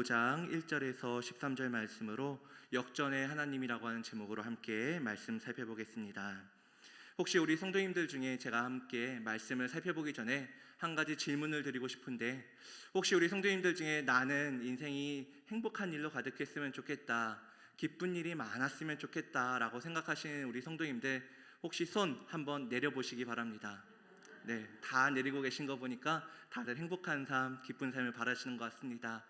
5장 1절에서 13절 말씀으로 역전의 하나님이라고 하는 제목으로 함께 말씀 살펴보겠습니다. 혹시 우리 성도님들 중에 제가 함께 말씀을 살펴보기 전에 한 가지 질문을 드리고 싶은데, 혹시 우리 성도님들 중에 나는 인생이 행복한 일로 가득했으면 좋겠다, 기쁜 일이 많았으면 좋겠다 라고 생각하시는 우리 성도님들, 혹시 손 한번 내려보시기 바랍니다. 네, 다 내리고 계신 거 보니까 다들 행복한 삶, 기쁜 삶을 바라시는 것 같습니다.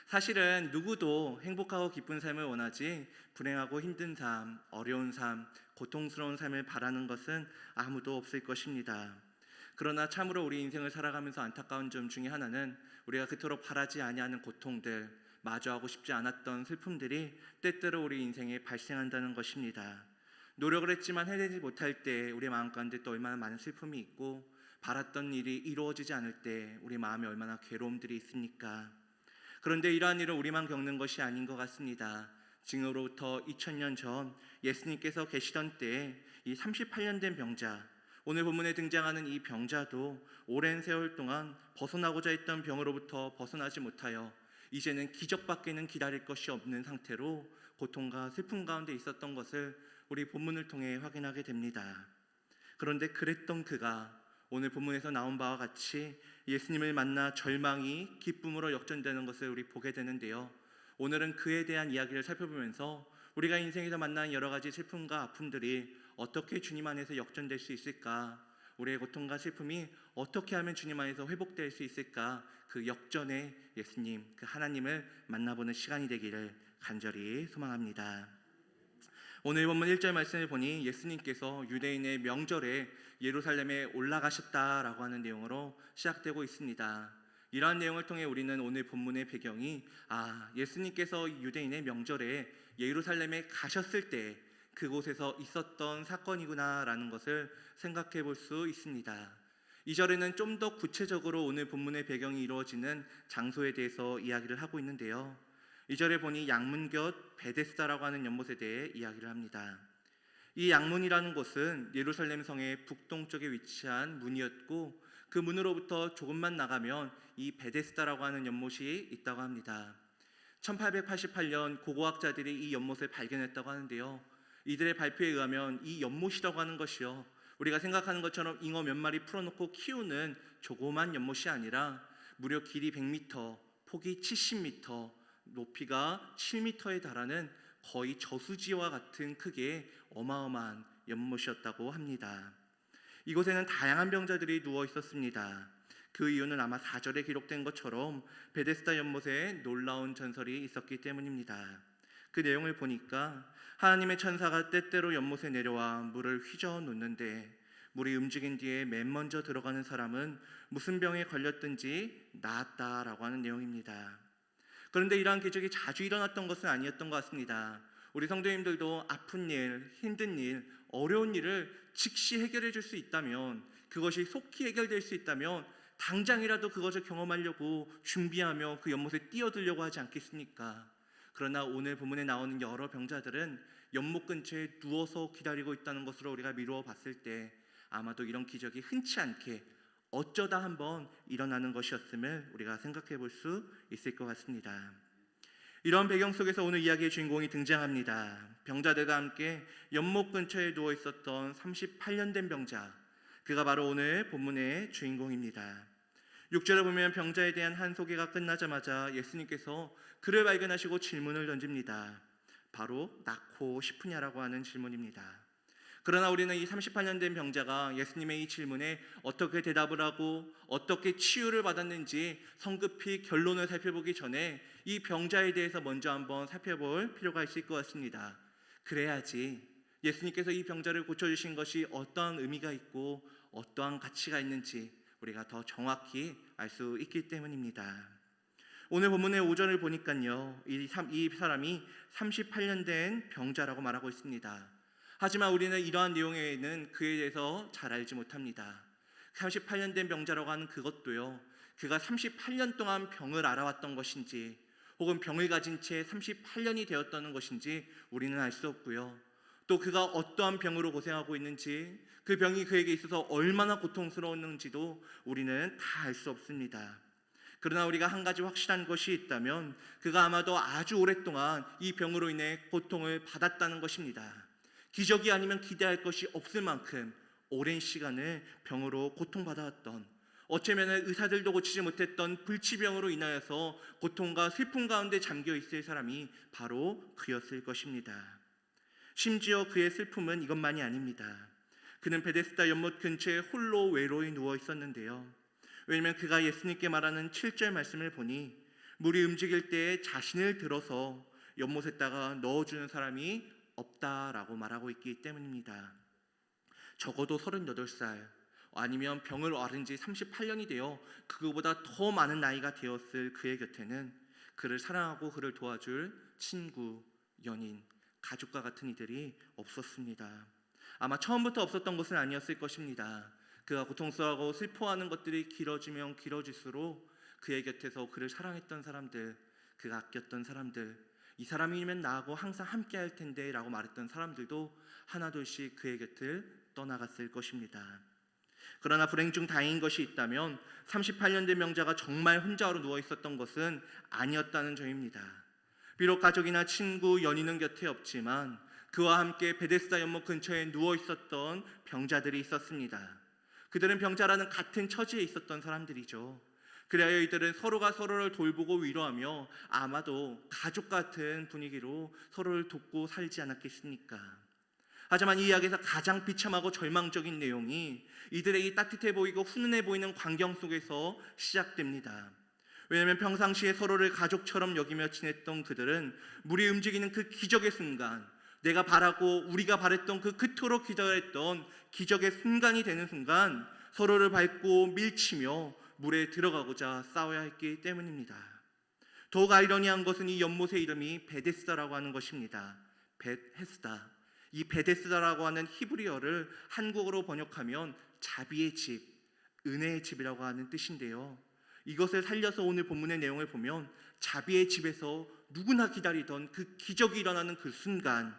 사실은 누구도 행복하고 기쁜 삶을 원하지 불행하고 힘든 삶, 어려운 삶, 고통스러운 삶을 바라는 것은 아무도 없을 것입니다. 그러나 참으로 우리 인생을 살아가면서 안타까운 점 중에 하나는 우리가 그토록 바라지 아니하는 고통들, 마주하고 싶지 않았던 슬픔들이 때때로 우리 인생에 발생한다는 것입니다. 노력을 했지만 해내지 못할 때 우리 마음 가운데 또 얼마나 많은 슬픔이 있고, 바랐던 일이 이루어지지 않을 때 우리 마음에 얼마나 괴로움들이 있습니까? 그런데 이러한 일은 우리만 겪는 것이 아닌 것 같습니다. 지금으로부터 2000년 전 예수님께서 계시던 때에 이 38년 된 병자, 오늘 본문에 등장하는 이 병자도 오랜 세월 동안 벗어나고자 했던 병으로부터 벗어나지 못하여 이제는 기적밖에는 기다릴 것이 없는 상태로 고통과 슬픔 가운데 있었던 것을 우리 본문을 통해 확인하게 됩니다. 그런데 그랬던 그가 오늘 본문에서 나온 바와 같이 예수님을 만나 절망이 기쁨으로 역전되는 것을 우리 보게 되는데요. 오늘은 그에 대한 이야기를 살펴보면서 우리가 인생에서 만나는 여러 가지 슬픔과 아픔들이 어떻게 주님 안에서 역전될 수 있을까, 우리의 고통과 슬픔이 어떻게 하면 주님 안에서 회복될 수 있을까, 그 역전의 예수님, 그 하나님을 만나보는 시간이 되기를 간절히 소망합니다. 오늘 본문 1절 말씀을 보니 예수님께서 유대인의 명절에 예루살렘에 올라가셨다라고 하는 내용으로 시작되고 있습니다. 이러한 내용을 통해 우리는 오늘 본문의 배경이 예수님께서 유대인의 명절에 예루살렘에 가셨을 때 그곳에서 있었던 사건이구나 라는 것을 생각해 볼 수 있습니다. 이 절에는 좀 더 구체적으로 오늘 본문의 배경이 이루어지는 장소에 대해서 이야기를 하고 있는데요. 이 절에 보니 양문곁 베데스다라고 하는 연못에 대해 이야기를 합니다. 이 양문이라는 곳은 예루살렘 성의 북동쪽에 위치한 문이었고, 그 문으로부터 조금만 나가면 이 베데스다라고 하는 연못이 있다고 합니다. 1888년 고고학자들이 이 연못을 발견했다고 하는데요. 이들의 발표에 의하면 이 연못이라고 하는 것이요, 우리가 생각하는 것처럼 잉어 몇 마리 풀어놓고 키우는 조그만 연못이 아니라 무려 길이 100m, 폭이 70m, 높이가 7m에 달하는 거의 저수지와 같은 크기의 어마어마한 연못이었다고 합니다. 이곳에는 다양한 병자들이 누워 있었습니다. 그 이유는 아마 4절에 기록된 것처럼 베데스다 연못에 놀라운 전설이 있었기 때문입니다. 그 내용을 보니까 하나님의 천사가 때때로 연못에 내려와 물을 휘저어 놓는데, 물이 움직인 뒤에 맨 먼저 들어가는 사람은 무슨 병에 걸렸든지 나았다라고 하는 내용입니다. 그런데 이러한 기적이 자주 일어났던 것은 아니었던 것 같습니다. 우리 성도님들도 아픈 일, 힘든 일, 어려운 일을 즉시 해결해 줄 수 있다면, 그것이 속히 해결될 수 있다면 당장이라도 그것을 경험하려고 준비하며 그 연못에 뛰어들려고 하지 않겠습니까? 그러나 오늘 본문에 나오는 여러 병자들은 연못 근처에 누워서 기다리고 있다는 것으로 우리가 미루어 봤을 때 아마도 이런 기적이 흔치 않게 어쩌다 한번 일어나는 것이었음을 우리가 생각해 볼 수 있을 것 같습니다. 이런 배경 속에서 오늘 이야기의 주인공이 등장합니다. 병자들과 함께 연못 근처에 누워 있었던 38년 된 병자, 그가 바로 오늘 본문의 주인공입니다. 6절에 보면 병자에 대한 한 소개가 끝나자마자 예수님께서 그를 발견하시고 질문을 던집니다. 바로 낳고 싶으냐라고 하는 질문입니다. 그러나 우리는 이 38년 된 병자가 예수님의 이 질문에 어떻게 대답을 하고 어떻게 치유를 받았는지 성급히 결론을 살펴보기 전에 이 병자에 대해서 먼저 한번 살펴볼 필요가 있을 것 같습니다. 그래야지 예수님께서 이 병자를 고쳐주신 것이 어떠한 의미가 있고 어떠한 가치가 있는지 우리가 더 정확히 알 수 있기 때문입니다. 오늘 본문의 5절을 보니까요, 이 사람이 38년 된 병자라고 말하고 있습니다. 하지만 우리는 이러한 내용에는 그에 대해서 잘 알지 못합니다. 38년 된 병자라고 하는 그것도요, 그가 38년 동안 병을 앓아왔던 것인지 혹은 병을 가진 채 38년이 되었다는 것인지 우리는 알 수 없고요. 또 그가 어떠한 병으로 고생하고 있는지, 그 병이 그에게 있어서 얼마나 고통스러웠는지도 우리는 다 알 수 없습니다. 그러나 우리가 한 가지 확실한 것이 있다면 그가 아마도 아주 오랫동안 이 병으로 인해 고통을 받았다는 것입니다. 기적이 아니면 기대할 것이 없을 만큼 오랜 시간을 병으로 고통받아왔던, 어쩌면 의사들도 고치지 못했던 불치병으로 인하여서 고통과 슬픔 가운데 잠겨 있을 사람이 바로 그였을 것입니다. 심지어 그의 슬픔은 이것만이 아닙니다. 그는 베데스다 연못 근처에 홀로 외로이 누워 있었는데요. 왜냐하면 그가 예수님께 말하는 7절 말씀을 보니 물이 움직일 때에 자신을 들어서 연못에다가 넣어주는 사람이 없다라고 말하고 있기 때문입니다. 적어도 38살, 아니면 병을 앓은 지 38년이 되어 그보다 더 많은 나이가 되었을 그의 곁에는 그를 사랑하고 그를 도와줄 친구, 연인, 가족과 같은 이들이 없었습니다. 아마 처음부터 없었던 것은 아니었을 것입니다. 그가 고통스러워하고 슬퍼하는 것들이 길어지면 길어질수록 그의 곁에서 그를 사랑했던 사람들, 그가 아꼈던 사람들, 이 사람이면 나하고 항상 함께 할 텐데 라고 말했던 사람들도 하나둘씩 그의 곁을 떠나갔을 것입니다. 그러나 불행 중 다행인 것이 있다면 38년 된 명자가 정말 혼자로 누워 있었던 것은 아니었다는 점입니다. 비록 가족이나 친구, 연인은 곁에 없지만 그와 함께 베데스다 연못 근처에 누워 있었던 병자들이 있었습니다. 그들은 병자라는 같은 처지에 있었던 사람들이죠. 그래야 이들은 서로가 서로를 돌보고 위로하며 아마도 가족 같은 분위기로 서로를 돕고 살지 않았겠습니까? 하지만 이 이야기에서 가장 비참하고 절망적인 내용이 이들의 이 따뜻해 보이고 훈훈해 보이는 광경 속에서 시작됩니다. 왜냐하면 평상시에 서로를 가족처럼 여기며 지냈던 그들은 물이 움직이는 그 기적의 순간, 내가 바라고 우리가 바랬던 그토록 기다렸던 기적의 순간이 되는 순간 서로를 밟고 밀치며 물에 들어가고자 싸워야 했기 때문입니다. 더욱 아이러니한 것은 이 연못의 이름이 베데스다라고 하는 것입니다. 베헤스다. 이 베데스다라고 하는 히브리어를 한국어로 번역하면 자비의 집, 은혜의 집이라고 하는 뜻인데요. 이것을 살려서 오늘 본문의 내용을 보면 자비의 집에서 누구나 기다리던 그 기적이 일어나는 그 순간,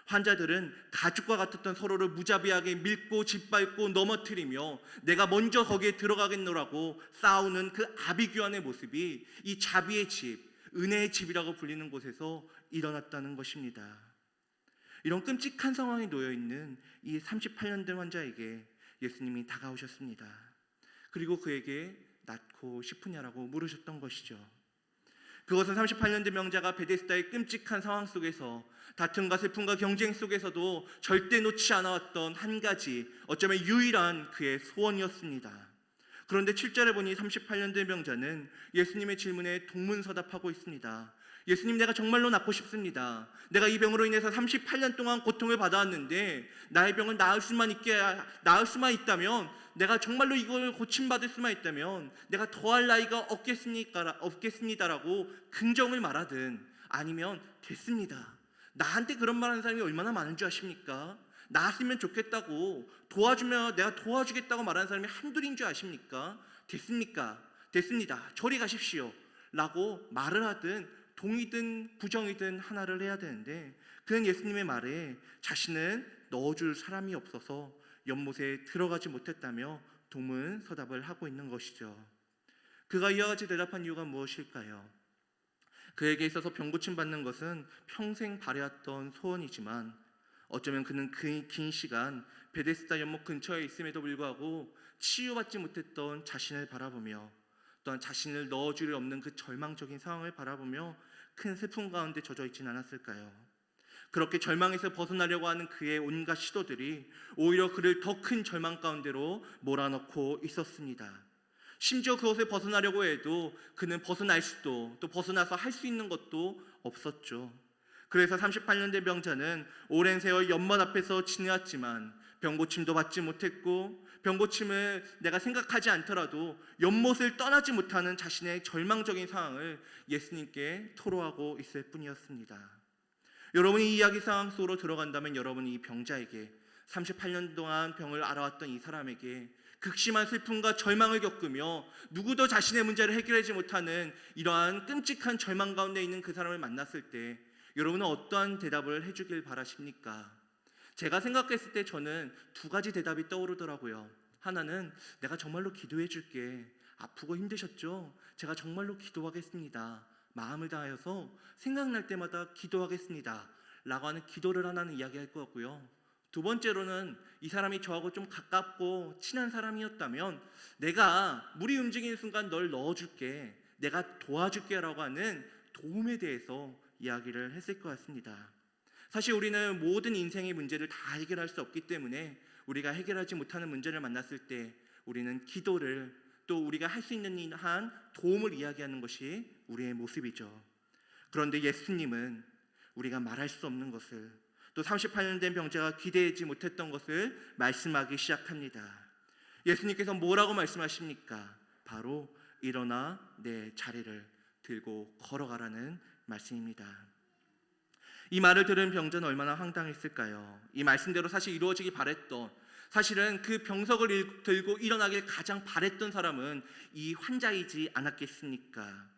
환자들은 가죽과 같았던 서로를 무자비하게 밀고 짓밟고 넘어뜨리며 내가 먼저 거기에 들어가겠노라고 싸우는 그 아비규환의 모습이 이 자비의 집, 은혜의 집이라고 불리는 곳에서 일어났다는 것입니다. 이런 끔찍한 상황에 놓여있는 이 38년 된 환자에게 예수님이 다가오셨습니다. 그리고 그에게 낫고 싶으냐라고 물으셨던 것이죠. 그것은 38년 된 명자가 베데스다의 끔찍한 상황 속에서 다툼과 슬픔과 경쟁 속에서도 절대 놓지 않아왔던 한 가지, 어쩌면 유일한 그의 소원이었습니다. 그런데 7절에 보니 38년 된 명자는 예수님의 질문에 동문서답하고 있습니다. 예수님, 내가 정말로 낫고 싶습니다. 내가 이 병으로 인해서 38년 동안 고통을 받아왔는데 나의 병을 나을 수만 있다면, 내가 정말로 이걸 고침받을 수만 있다면 내가 더할 나이가 없겠습니다라고 긍정을 말하든, 아니면 됐습니다, 나한테 그런 말하는 사람이 얼마나 많은 줄 아십니까? 나았으면 좋겠다고 도와주면 내가 도와주겠다고 말하는 사람이 한둘인 줄 아십니까? 됐습니다, 저리 가십시오 라고 말을 하든 동의든 부정이든 하나를 해야 되는데, 그는 예수님의 말에 자신은 넣어줄 사람이 없어서 연못에 들어가지 못했다며 동문서답을 하고 있는 것이죠. 그가 이와 같이 대답한 이유가 무엇일까요? 그에게 있어서 병고침 받는 것은 평생 바래왔던 소원이지만 어쩌면 그는 그 긴 시간 베데스다 연못 근처에 있음에도 불구하고 치유받지 못했던 자신을 바라보며, 또한 자신을 넣어줄 수 없는 그 절망적인 상황을 바라보며 큰 슬픔 가운데 젖어 있진 않았을까요? 그렇게 절망에서 벗어나려고 하는 그의 온갖 시도들이 오히려 그를 더 큰 절망 가운데로 몰아넣고 있었습니다. 심지어 그것을 벗어나려고 해도 그는 벗어날 수도, 또 벗어나서 할 수 있는 것도 없었죠. 그래서 38년 된 병자는 오랜 세월 연못 앞에서 지내왔지만 병고침도 받지 못했고, 병고침을 내가 생각하지 않더라도 연못을 떠나지 못하는 자신의 절망적인 상황을 예수님께 토로하고 있을 뿐이었습니다. 여러분이 이 이야기 상황 속으로 들어간다면 여러분이 이 병자에게, 38년 동안 병을 앓아왔던 이 사람에게 극심한 슬픔과 절망을 겪으며 누구도 자신의 문제를 해결하지 못하는 이러한 끔찍한 절망 가운데 있는 그 사람을 만났을 때 여러분은 어떠한 대답을 해주길 바라십니까? 제가 생각했을 때 저는 두 가지 대답이 떠오르더라고요. 하나는 내가 정말로 기도해 줄게, 아프고 힘드셨죠? 제가 정말로 기도하겠습니다. 마음을 다하여서 생각날 때마다 기도하겠습니다. 라고 하는 기도를 하나는 이야기할 것 같고요. 두 번째로는 이 사람이 저하고 좀 가깝고 친한 사람이었다면 내가 물이 움직이는 순간 널 넣어줄게, 내가 도와줄게 라고 하는 도움에 대해서 이야기를 했을 것 같습니다. 사실 우리는 모든 인생의 문제를 다 해결할 수 없기 때문에 우리가 해결하지 못하는 문제를 만났을 때 우리는 기도를, 또 우리가 할 수 있는 한 도움을 이야기하는 것이 우리의 모습이죠. 그런데 예수님은 우리가 말할 수 없는 것을, 또 38년 된 병자가 기대하지 못했던 것을 말씀하기 시작합니다. 예수님께서 뭐라고 말씀하십니까? 바로 일어나 내 자리를 들고 걸어가라는 말씀입니다. 이 말을 들은 병자는 얼마나 황당했을까요? 이 말씀대로 사실 이루어지기 바랬던, 사실은 그 병석을 들고 일어나길 가장 바랬던 사람은 이 환자이지 않았겠습니까?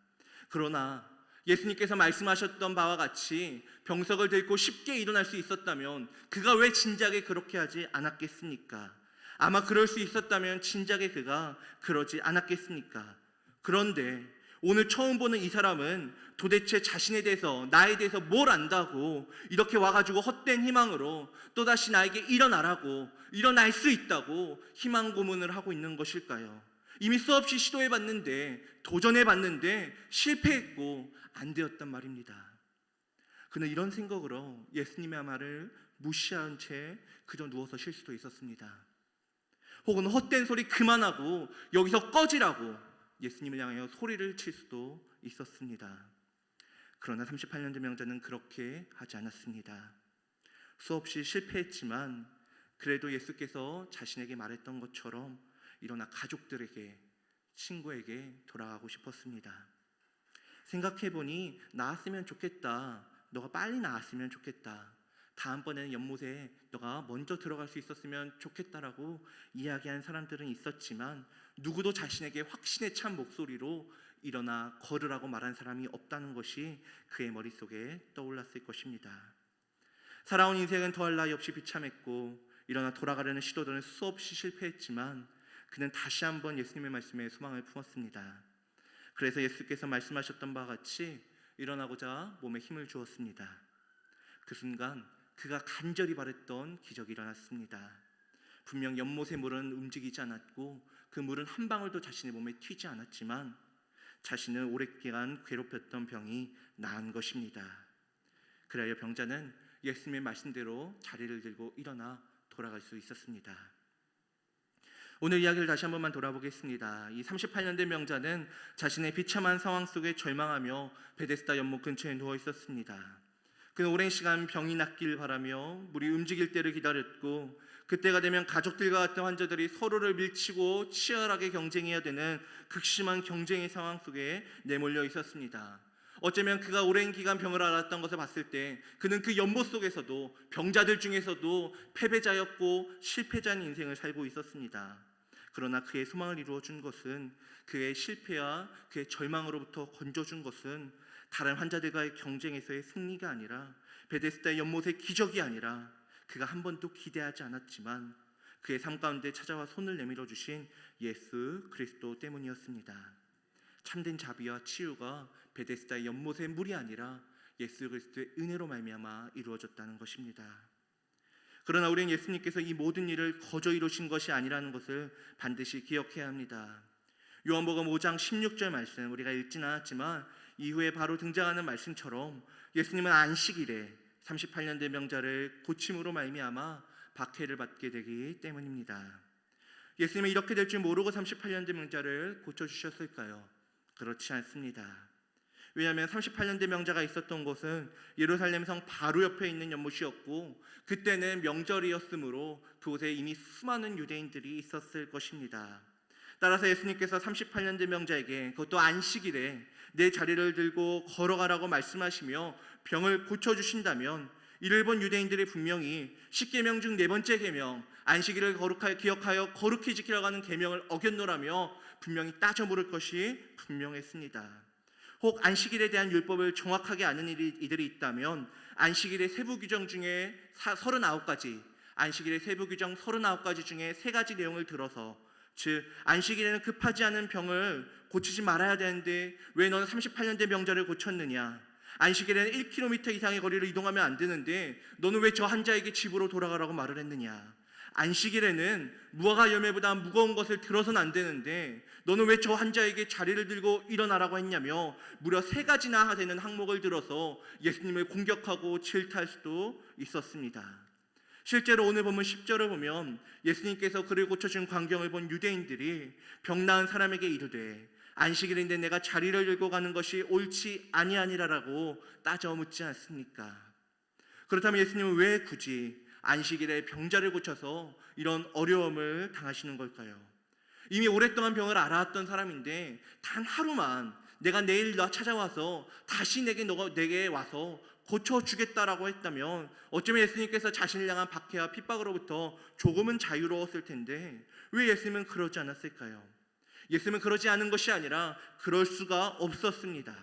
그러나 예수님께서 말씀하셨던 바와 같이 병석을 들고 쉽게 일어날 수 있었다면 그가 왜 진작에 그렇게 하지 않았겠습니까? 아마 그럴 수 있었다면 진작에 그가 그러지 않았겠습니까? 그런데 오늘 처음 보는 이 사람은 도대체 자신에 대해서, 나에 대해서 뭘 안다고 이렇게 와가지고 헛된 희망으로 또다시 나에게 일어나라고, 일어날 수 있다고 희망 고문을 하고 있는 것일까요? 이미 수없이 시도해봤는데, 도전해봤는데 실패했고 안 되었단 말입니다. 그는 이런 생각으로 예수님의 말을 무시한 채 그저 누워서 쉴 수도 있었습니다. 혹은 헛된 소리 그만하고 여기서 꺼지라고 예수님을 향하여 소리를 칠 수도 있었습니다. 그러나 38년 된 병자는 그렇게 하지 않았습니다. 수없이 실패했지만 그래도 예수께서 자신에게 말했던 것처럼 일어나 가족들에게, 친구에게 돌아가고 싶었습니다. 생각해보니 나았으면 좋겠다, 너가 빨리 나았으면 좋겠다, 다음번에는 연못에 너가 먼저 들어갈 수 있었으면 좋겠다라고 이야기한 사람들은 있었지만 누구도 자신에게 확신에 찬 목소리로 일어나 걸으라고 말한 사람이 없다는 것이 그의 머릿속에 떠올랐을 것입니다. 살아온 인생은 더할 나위 없이 비참했고 일어나 돌아가려는 시도들은 수없이 실패했지만 그는 다시 한번 예수님의 말씀에 소망을 품었습니다. 그래서 예수께서 말씀하셨던 바와 같이 일어나고자 몸에 힘을 주었습니다. 그 순간 그가 간절히 바랬던 기적이 일어났습니다. 분명 연못의 물은 움직이지 않았고 그 물은 한 방울도 자신의 몸에 튀지 않았지만 자신을 오랫기간 괴롭혔던 병이 나은 것입니다. 그래야 병자는 예수님의 말씀대로 자리를 들고 일어나 돌아갈 수 있었습니다. 오늘 이야기를 다시 한 번만 돌아보겠습니다. 이 38년 된 병자는 자신의 비참한 상황 속에 절망하며 베데스다 연못 근처에 누워 있었습니다. 그는 오랜 시간 병이 낫길 바라며 물이 움직일 때를 기다렸고 그때가 되면 가족들과 같은 환자들이 서로를 밀치고 치열하게 경쟁해야 되는 극심한 경쟁의 상황 속에 내몰려 있었습니다. 어쩌면 그가 오랜 기간 병을 앓았던 것을 봤을 때 그는 그 연못 속에서도 병자들 중에서도 패배자였고 실패자인 인생을 살고 있었습니다. 그러나 그의 소망을 이루어준 것은, 그의 실패와 그의 절망으로부터 건져준 것은 다른 환자들과의 경쟁에서의 승리가 아니라, 베데스다의 연못의 기적이 아니라 그가 한 번도 기대하지 않았지만 그의 삶 가운데 찾아와 손을 내밀어 주신 예수 그리스도 때문이었습니다. 참된 자비와 치유가 베데스다의 연못의 물이 아니라 예수 그리스도의 은혜로 말미암아 이루어졌다는 것입니다. 그러나 우리는 예수님께서 이 모든 일을 거저 이루신 것이 아니라는 것을 반드시 기억해야 합니다. 요한복음 5장 16절 말씀, 우리가 읽지는 않았지만 이후에 바로 등장하는 말씀처럼 예수님은 안식일에 38년 된 병자를 고침으로 말미암아 박해를 받게 되기 때문입니다. 예수님은 이렇게 될 줄 모르고 38년 된 병자를 고쳐주셨을까요? 그렇지 않습니다. 왜냐하면 38년 된 병자가 있었던 곳은 예루살렘 성 바로 옆에 있는 연못이었고 그때는 명절이었으므로 그곳에 이미 수많은 유대인들이 있었을 것입니다. 따라서 예수님께서 38년 된 병자에게, 그것도 안식일에 내 자리를 들고 걸어가라고 말씀하시며 병을 고쳐주신다면 이를 본 유대인들이 분명히 십계명 중 네 번째 계명, 안식일을 기억하여 거룩히 지키라고 하는 계명을 어겼노라며 분명히 따져 물을 것이 분명했습니다. 혹 안식일에 대한 율법을 정확하게 아는 이들이 있다면 안식일의 세부 규정 중에 39가지, 안식일의 세부 규정 39가지 중에 3가지 내용을 들어서 즉 안식일에는 급하지 않은 병을 고치지 말아야 되는데 왜 너는 38년 된 병자를 고쳤느냐? 안식일에는 1km 이상의 거리를 이동하면 안 되는데 너는 왜 저 환자에게 집으로 돌아가라고 말을 했느냐? 안식일에는 무화과 열매보다 무거운 것을 들어서는 안 되는데 너는 왜 저 환자에게 자리를 들고 일어나라고 했냐며 무려 3가지나 되는 항목을 들어서 예수님을 공격하고 질타할 수도 있었습니다. 실제로 오늘 본문 10절을 보면 예수님께서 그를 고쳐준 광경을 본 유대인들이 병 나은 사람에게 이르되 안식일인데 내가 자리를 들고 가는 것이 옳지 아니하니라라고 따져 묻지 않습니까? 그렇다면 예수님은 왜 굳이 안식일에 병자를 고쳐서 이런 어려움을 당하시는 걸까요? 이미 오랫동안 병을 알아왔던 사람인데 단 하루만 내가 내일 너 찾아와서 다시 내게 와서 고쳐주겠다라고 했다면 어쩌면 예수님께서 자신을 향한 박해와 핍박으로부터 조금은 자유로웠을 텐데 왜 예수님은 그러지 않았을까요? 예수님은 그러지 않은 것이 아니라 그럴 수가 없었습니다.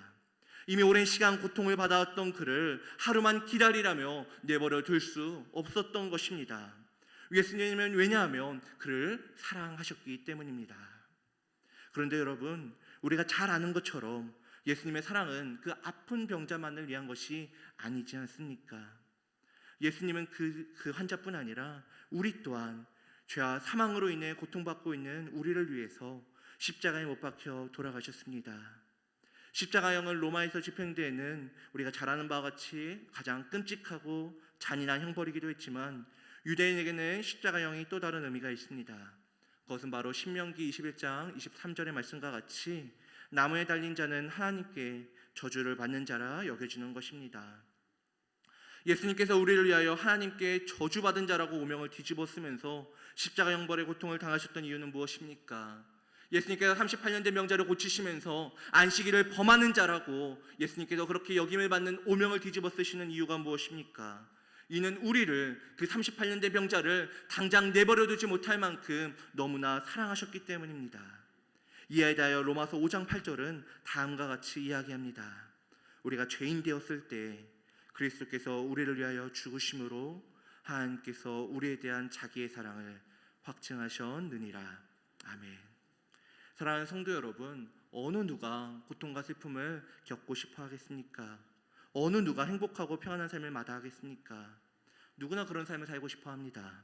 이미 오랜 시간 고통을 받아왔던 그를 하루만 기다리라며 내버려 둘 수 없었던 것입니다. 예수님은 왜냐하면 그를 사랑하셨기 때문입니다. 그런데 여러분, 우리가 잘 아는 것처럼 예수님의 사랑은 그 아픈 병자만을 위한 것이 아니지 않습니까? 예수님은 그 환자뿐 아니라 우리 또한 죄와 사망으로 인해 고통받고 있는 우리를 위해서 십자가에 못 박혀 돌아가셨습니다. 십자가형은 로마에서 집행되는 우리가 잘 아는 바와 같이 가장 끔찍하고 잔인한 형벌이기도 했지만 유대인에게는 십자가형이 또 다른 의미가 있습니다. 그것은 바로 신명기 21장 23절의 말씀과 같이 나무에 달린 자는 하나님께 저주를 받는 자라 여겨지는 것입니다. 예수님께서 우리를 위하여 하나님께 저주받은 자라고 오명을 뒤집어 쓰면서 십자가 형벌의 고통을 당하셨던 이유는 무엇입니까? 예수님께서 38년 된 병자를 고치시면서 안식일을 범하는 자라고 예수님께서 그렇게 역임을 받는 오명을 뒤집어 쓰시는 이유가 무엇입니까? 이는 우리를 그 38년 된 병자를 당장 내버려두지 못할 만큼 너무나 사랑하셨기 때문입니다. 이에 대하여 로마서 5장 8절은 다음과 같이 이야기합니다. 우리가 죄인 되었을 때 그리스도께서 우리를 위하여 죽으심으로 하나님께서 우리에 대한 자기의 사랑을 확증하셨느니라. 아멘. 사랑하는 성도 여러분, 어느 누가 고통과 슬픔을 겪고 싶어 하겠습니까? 어느 누가 행복하고 평안한 삶을 마다하겠습니까? 누구나 그런 삶을 살고 싶어 합니다.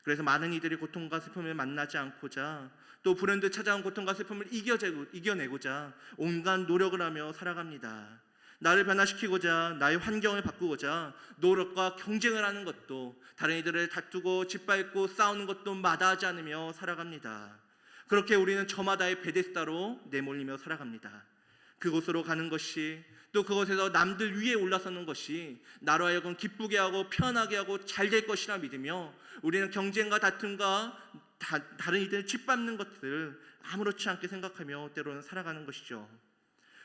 그래서 많은 이들이 고통과 슬픔을 만나지 않고자 또 불현듯 찾아온 고통과 슬픔을 이겨내고자 온갖 노력을 하며 살아갑니다. 나를 변화시키고자 나의 환경을 바꾸고자 노력과 경쟁을 하는 것도 다른 이들을 다투고 짓밟고 싸우는 것도 마다하지 않으며 살아갑니다. 그렇게 우리는 저마다의 베데스다로 내몰리며 살아갑니다. 그곳으로 가는 것이 또 그곳에서 남들 위에 올라서는 것이 나로 하여금 기쁘게 하고 편하게 하고 잘 될 것이라 믿으며 우리는 경쟁과 다툼과 다른 이들을 짓밟는 것들을 아무렇지 않게 생각하며 때로는 살아가는 것이죠.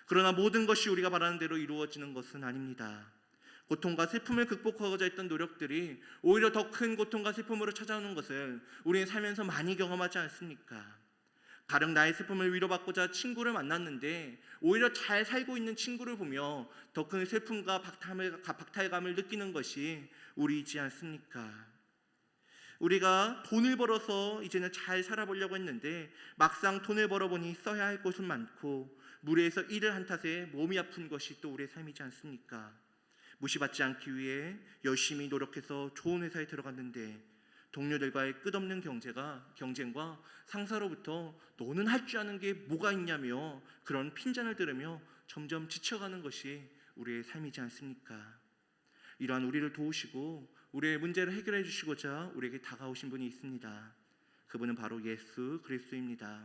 그러나 모든 것이 우리가 바라는 대로 이루어지는 것은 아닙니다. 고통과 슬픔을 극복하고자 했던 노력들이 오히려 더 큰 고통과 슬픔으로 찾아오는 것을 우리는 살면서 많이 경험하지 않습니까? 가령 나의 슬픔을 위로받고자 친구를 만났는데 오히려 잘 살고 있는 친구를 보며 더 큰 슬픔과 박탈감을 느끼는 것이 우리이지 않습니까? 우리가 돈을 벌어서 이제는 잘 살아보려고 했는데 막상 돈을 벌어보니 써야 할 것은 많고 무리해서 일을 한 탓에 몸이 아픈 것이 또 우리의 삶이지 않습니까? 무시받지 않기 위해 열심히 노력해서 좋은 회사에 들어갔는데 동료들과의 끝없는 경쟁과 상사로부터 너는 할 줄 아는 게 뭐가 있냐며 그런 핀잔을 들으며 점점 지쳐가는 것이 우리의 삶이지 않습니까? 이러한 우리를 도우시고 우리의 문제를 해결해 주시고자 우리에게 다가오신 분이 있습니다. 그분은 바로 예수 그리스도입니다.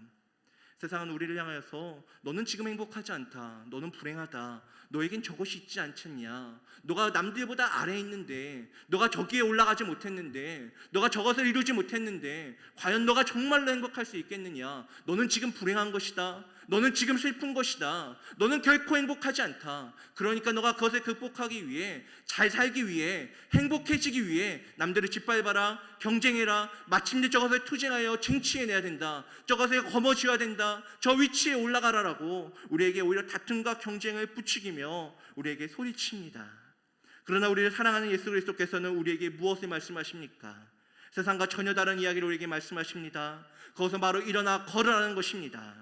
세상은 우리를 향하여서 너는 지금 행복하지 않다, 너는 불행하다, 너에겐 저것이 있지 않겠냐, 너가 남들보다 아래에 있는데, 너가 저기에 올라가지 못했는데, 너가 저것을 이루지 못했는데 과연 너가 정말로 행복할 수 있겠느냐, 너는 지금 불행한 것이다, 너는 지금 슬픈 것이다, 너는 결코 행복하지 않다. 그러니까 너가 그것을 극복하기 위해, 잘 살기 위해, 행복해지기 위해 남들을 짓밟아라, 경쟁해라, 마침내 저것을 투쟁하여 쟁취해내야 된다, 저것을 거머쥐어야 된다, 저 위치에 올라가라라고 우리에게 오히려 다툼과 경쟁을 부추기며 우리에게 소리칩니다. 그러나 우리를 사랑하는 예수 그리스도께서는 우리에게 무엇을 말씀하십니까? 세상과 전혀 다른 이야기를 우리에게 말씀하십니다. 그것은 바로 일어나 걸으라는 것입니다.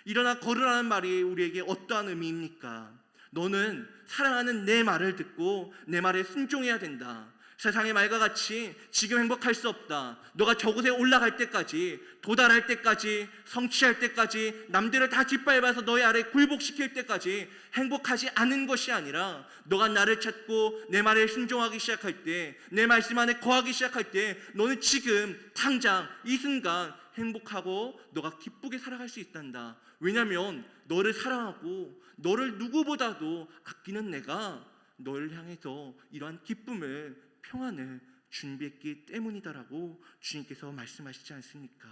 일어나 걸으라는 말이 우리에게 어떠한 의미입니까? 너는 사랑하는 내 말을 듣고 내 말에 순종해야 된다. 세상의 말과 같이 지금 행복할 수 없다. 너가 저곳에 올라갈 때까지, 도달할 때까지, 성취할 때까지, 남들을 다 짓밟아서 너의 아래 굴복시킬 때까지 행복하지 않은 것이 아니라 너가 나를 찾고 내 말에 순종하기 시작할 때, 내 말씀 안에 거하기 시작할 때 너는 지금 당장 이 순간 행복하고 너가 기쁘게 살아갈 수 있단다. 왜냐하면 너를 사랑하고 너를 누구보다도 아끼는 내가 너를 향해서 이러한 기쁨을, 평안을 준비했기 때문이다라고 주님께서 말씀하시지 않습니까?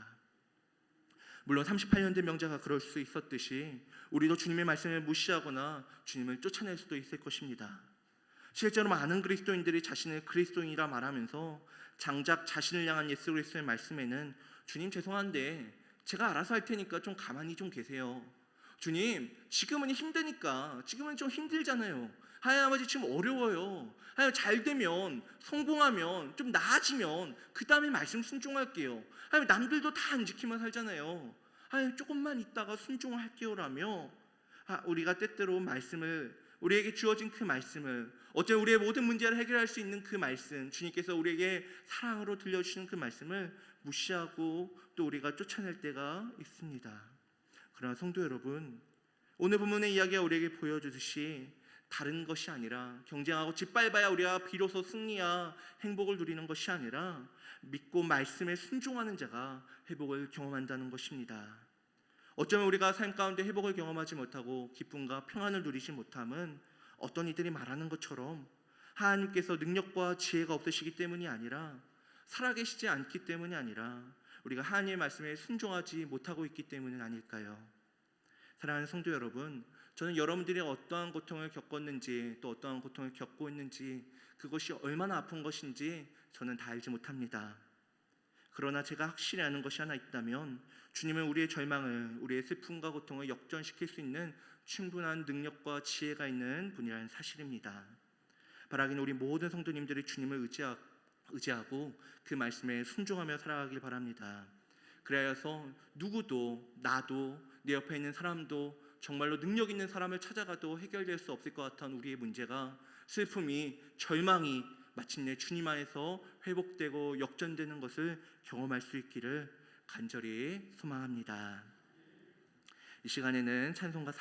물론 38년 된 명자가 그럴 수 있었듯이 우리도 주님의 말씀을 무시하거나 주님을 쫓아낼 수도 있을 것입니다. 실제로 많은 그리스도인들이 자신을 그리스도인이라 말하면서 장작 자신을 향한 예수 그리스도의 말씀에는 주님 죄송한데 제가 알아서 할 테니까 좀 가만히 좀 계세요. 주님 지금은 힘드니까, 지금은 좀 힘들잖아요. 하나님 아버지 지금 어려워요. 하나님 잘 되면, 성공하면, 좀 나아지면 그 다음에 말씀 순종할게요. 하나님 남들도 다 안 지키면 살잖아요. 하나님 조금만 있다가 순종할게요라며 우리가 때때로 말씀을, 우리에게 주어진 그 말씀을, 어쩌면 우리의 모든 문제를 해결할 수 있는 그 말씀, 주님께서 우리에게 사랑으로 들려주시는 그 말씀을 무시하고 또 우리가 쫓아낼 때가 있습니다. 그러나 성도 여러분, 오늘 본문의 이야기가 우리에게 보여주듯이 다른 것이 아니라 경쟁하고 짓밟아야 우리가 비로소 승리야 행복을 누리는 것이 아니라 믿고 말씀에 순종하는 자가 회복을 경험한다는 것입니다. 어쩌면 우리가 삶 가운데 회복을 경험하지 못하고 기쁨과 평안을 누리지 못함은 어떤 이들이 말하는 것처럼 하나님께서 능력과 지혜가 없으시기 때문이 아니라, 살아계시지 않기 때문이 아니라 우리가 하나님의 말씀에 순종하지 못하고 있기 때문은 아닐까요? 사랑하는 성도 여러분, 저는 여러분들이 어떠한 고통을 겪었는지, 또 어떠한 고통을 겪고 있는지, 그것이 얼마나 아픈 것인지 저는 다 알지 못합니다. 그러나 제가 확실히 아는 것이 하나 있다면, 주님은 우리의 절망을, 우리의 슬픔과 고통을 역전시킬 수 있는 충분한 능력과 지혜가 있는 분이라는 사실입니다. 바라기는 우리 모든 성도님들이 주님을 의지하고 그 말씀에 순종하며 살아가길 바랍니다. 그래서 누구도, 나도, 내 옆에 있는 사람도 정말로 능력 있는 사람을 찾아가도 해결될 수 없을 것 같은 우리의 문제가, 슬픔이, 절망이 마침내 주님 안에서 회복되고 역전되는 것을 경험할 수 있기를 간절히 소망합니다. 이 시간에는 찬송가